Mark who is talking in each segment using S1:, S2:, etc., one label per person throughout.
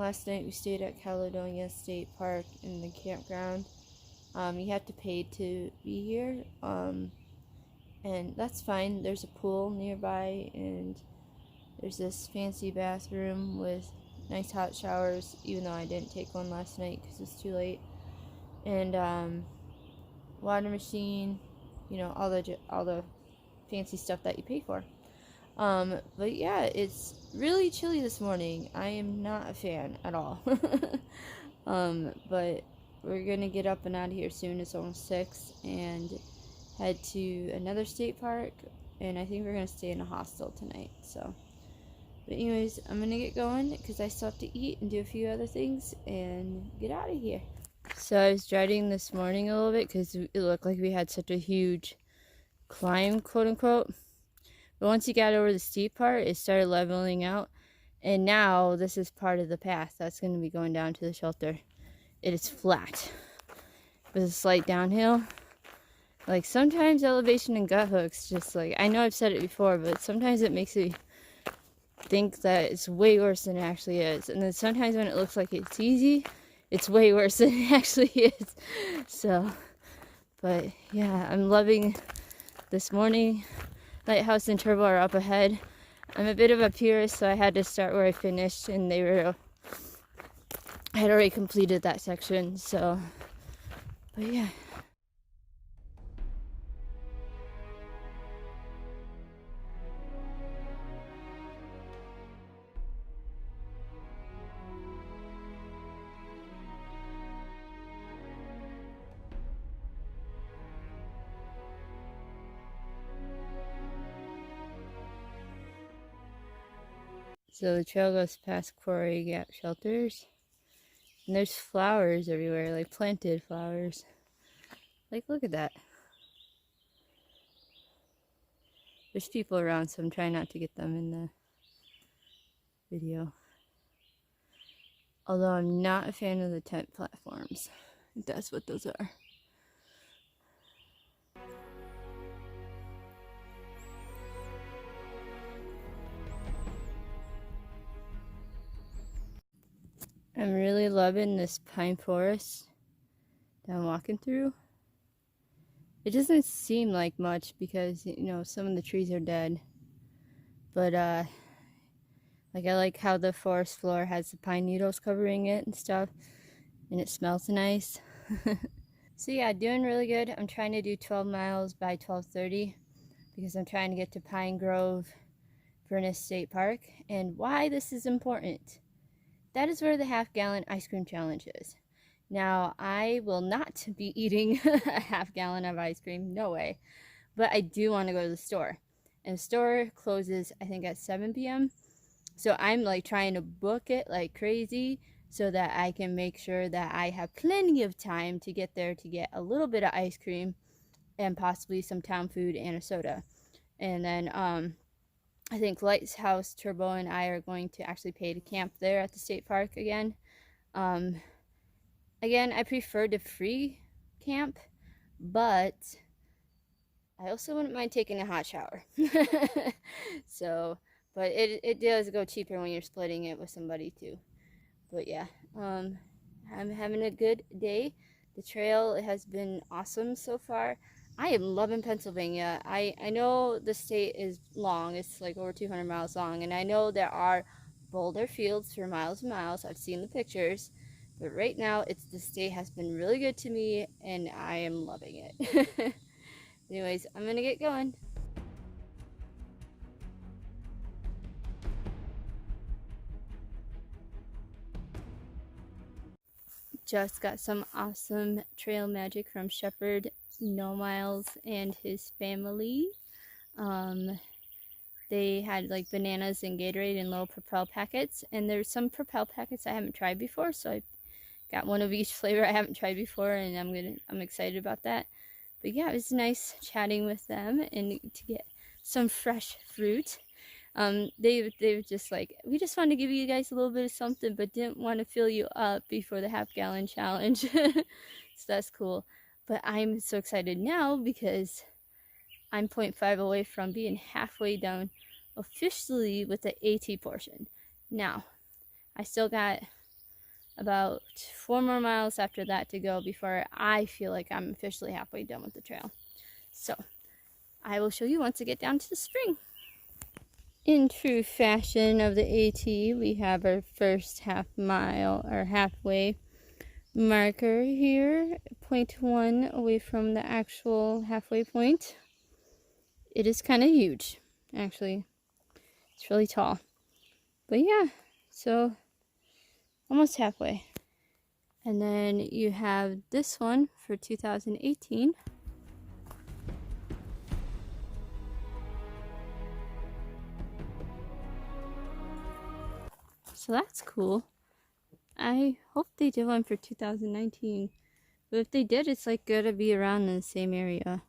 S1: last night we stayed at Caledonia State Park in the campground. You have to pay to be here, and that's fine. There's a pool nearby, and there's this fancy bathroom with nice hot showers, even though I didn't take one last night because it's too late. And water machine, you know, all the fancy stuff that you pay for. But yeah, it's really chilly this morning. I am not a fan at all. But we're gonna get up and out of here soon. It's almost 6, and head to another state park, and I think we're gonna stay in a hostel tonight. So, but anyways, I'm gonna get going because I still have to eat and do a few other things and get out of here. So I was dreading this morning a little bit because it looked like we had such a huge climb, quote unquote. But once you got over the steep part, it started leveling out, and now this is part of the path that's going to be going down to the shelter. It is flat with a slight downhill. Like, sometimes elevation and gut hooks just, like, I know I've said it before, but sometimes it makes me think that it's way worse than it actually is. And then sometimes when it looks like it's easy, it's way worse than it actually is. So, but yeah, I'm loving this morning. Lighthouse and Turbo are up ahead. I'm a bit of a purist, so I had to start where I finished, and I had already completed that section, so, but yeah. So the trail goes past Quarry Gap shelters, and there's flowers everywhere, like planted flowers. Like, look at that. There's people around, so I'm trying not to get them in the video. Although I'm not a fan of the tent platforms. That's what those are. I'm really loving this pine forest that I'm walking through. It doesn't seem like much because, you know, some of the trees are dead. But, like, I like how the forest floor has the pine needles covering it and stuff. And it smells nice. So yeah, doing really good. I'm trying to do 12 miles by 12:30 because I'm trying to get to Pine Grove Furnace State Park. And why this is important. That is where the half-gallon ice cream challenge is. Now, I will not be eating a half-gallon of ice cream, no way. But I do want to go to the store. And the store closes, I think, at 7 p.m. So I'm like trying to book it like crazy so that I can make sure that I have plenty of time to get there to get a little bit of ice cream and possibly some town food and a soda. And then, I think Lighthouse, Turbo, and I are going to actually pay to camp there at the state park again. Again, I prefer to free camp, but I also wouldn't mind taking a hot shower. So, but it does go cheaper when you're splitting it with somebody too. But yeah, I'm having a good day. The trail has been awesome so far. I am loving Pennsylvania. I know the state is long. It's like over 200 miles long. And I know there are boulder fields for miles and miles. I've seen the pictures. But right now, the state has been really good to me. And I am loving it. Anyways, I'm going to get going. Just got some awesome trail magic from Shepherd No Miles and his family. They had like bananas and Gatorade in little Propel packets, and there's some Propel packets I haven't tried before, so I got one of each flavor I haven't tried before, and I'm excited about that. But yeah, it was nice chatting with them and to get some fresh fruit. They were just like, we just wanted to give you guys a little bit of something, but didn't want to fill you up before the half-gallon challenge. So that's cool. But I'm so excited now because I'm 0.5 away from being halfway down officially with the AT portion. Now, I still got about 4 more miles after that to go before I feel like I'm officially halfway done with the trail. So I will show you once I get down to the spring. In true fashion of the AT, we have our first half mile or halfway marker here, 0.1 away from the actual halfway point. It is kind of huge, actually. It's really tall. But yeah, so almost halfway. And then you have this one for 2018. So that's cool. I hope they did one for 2019. But if they did, it's like gotta be around in the same area.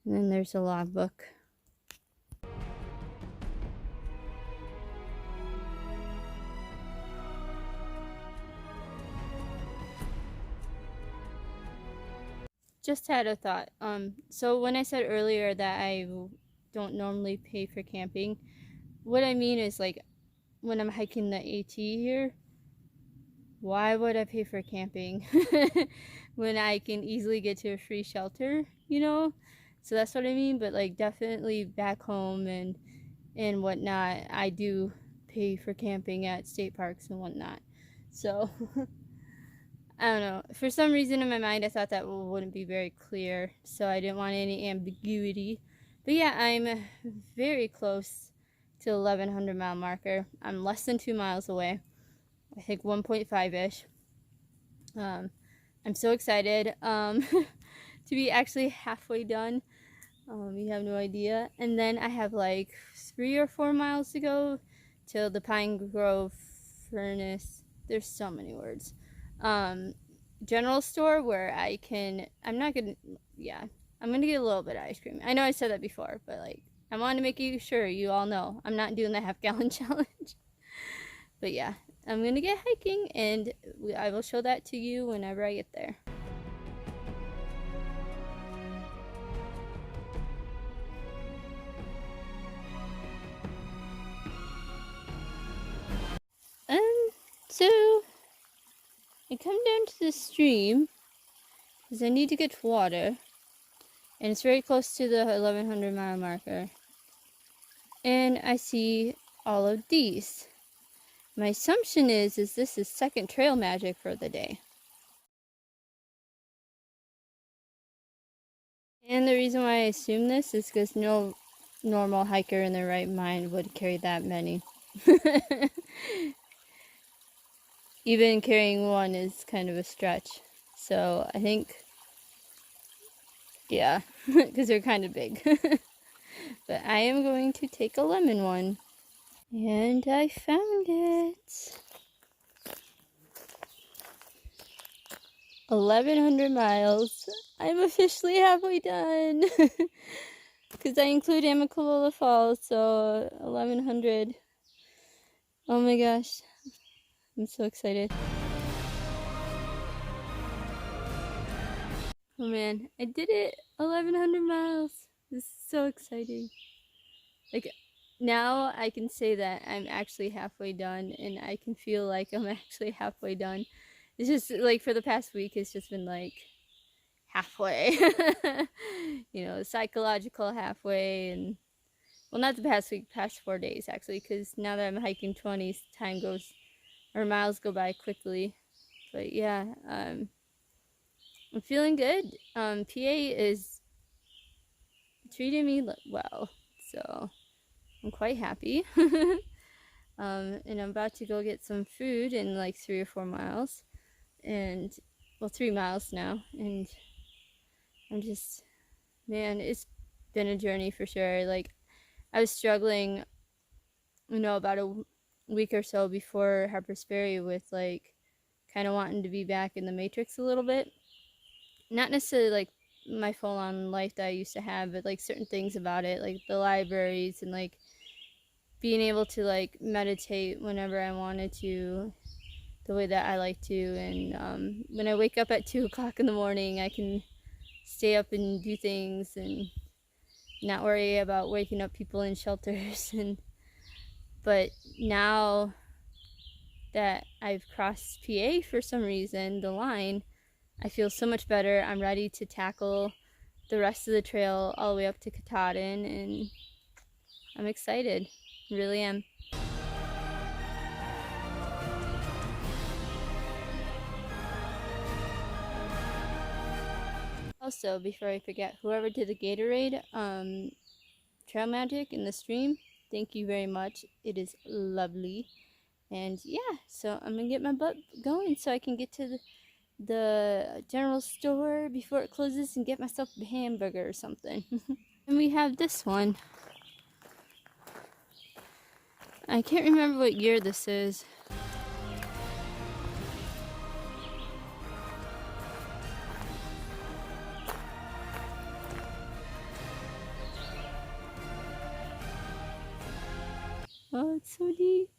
S1: And then there's a logbook. Just had a thought. So when I said earlier that I don't normally pay for camping, what I mean is like when I'm hiking the AT here, why would I pay for camping when I can easily get to a free shelter, you know? So that's what I mean. But like definitely back home and whatnot, I do pay for camping at state parks and whatnot. So I don't know. For some reason in my mind, I thought that wouldn't be very clear, so I didn't want any ambiguity. But yeah, I'm very close to the 1100 mile marker. I'm less than 2 miles away. I think 1.5-ish. I'm so excited to be actually halfway done. You have no idea. And then I have like 3 or 4 miles to go till the Pine Grove Furnace. There's so many words. General store where I'm gonna get a little bit of ice cream. I know I said that before, but like I wanted to make sure you all know I'm not doing the half-gallon challenge. But yeah, I'm gonna get hiking and I will show that to you whenever I get there. So I come down to the stream because I need to get water, and it's very close to the 1100 mile marker, and I see all of these. My assumption is this is second trail magic for the day. And the reason why I assume this is because no normal hiker in their right mind would carry that many. Even carrying one is kind of a stretch. So I think, yeah, because they're kind of big. But I am going to take a lemon one. And I found it. 1100 miles. I'm officially halfway done. Because I include Amicalola Falls, so 1100. Oh my gosh. I'm so excited. Oh man, I did it! 1100 miles. This is so exciting. Like, now I can say that I'm actually halfway done, and I can feel like I'm actually halfway done. It's just like for the past week, it's just been like halfway. You know, psychological halfway, and well, not the past week, past 4 days actually, because now that I'm hiking 20s, miles go by quickly. But yeah, I'm feeling good. PA is treating me well, so I'm quite happy. And I'm about to go get some food in like 3 or 4 miles, and well, 3 miles now, and I'm just, man, it's been a journey for sure. Like, I was struggling, you know, about a week or so before Harper's Ferry with like kind of wanting to be back in the Matrix a little bit. Not necessarily like my full-on life that I used to have, but like certain things about it, like the libraries and like being able to like meditate whenever I wanted to, the way that I like to. And when I wake up at 2 o'clock in the morning, I can stay up and do things and not worry about waking up people in shelters. But now that I've crossed PA for some reason, the line, I feel so much better. I'm ready to tackle the rest of the trail all the way up to Katahdin, and I'm excited. Really am. Also, before I forget, whoever did the Gatorade trail magic in the stream, thank you very much. It is lovely. And yeah, so I'm gonna get my butt going so I can get to the general store before it closes and get myself a hamburger or something. And we have this one. I can't remember what year this is. Oh, it's so neat.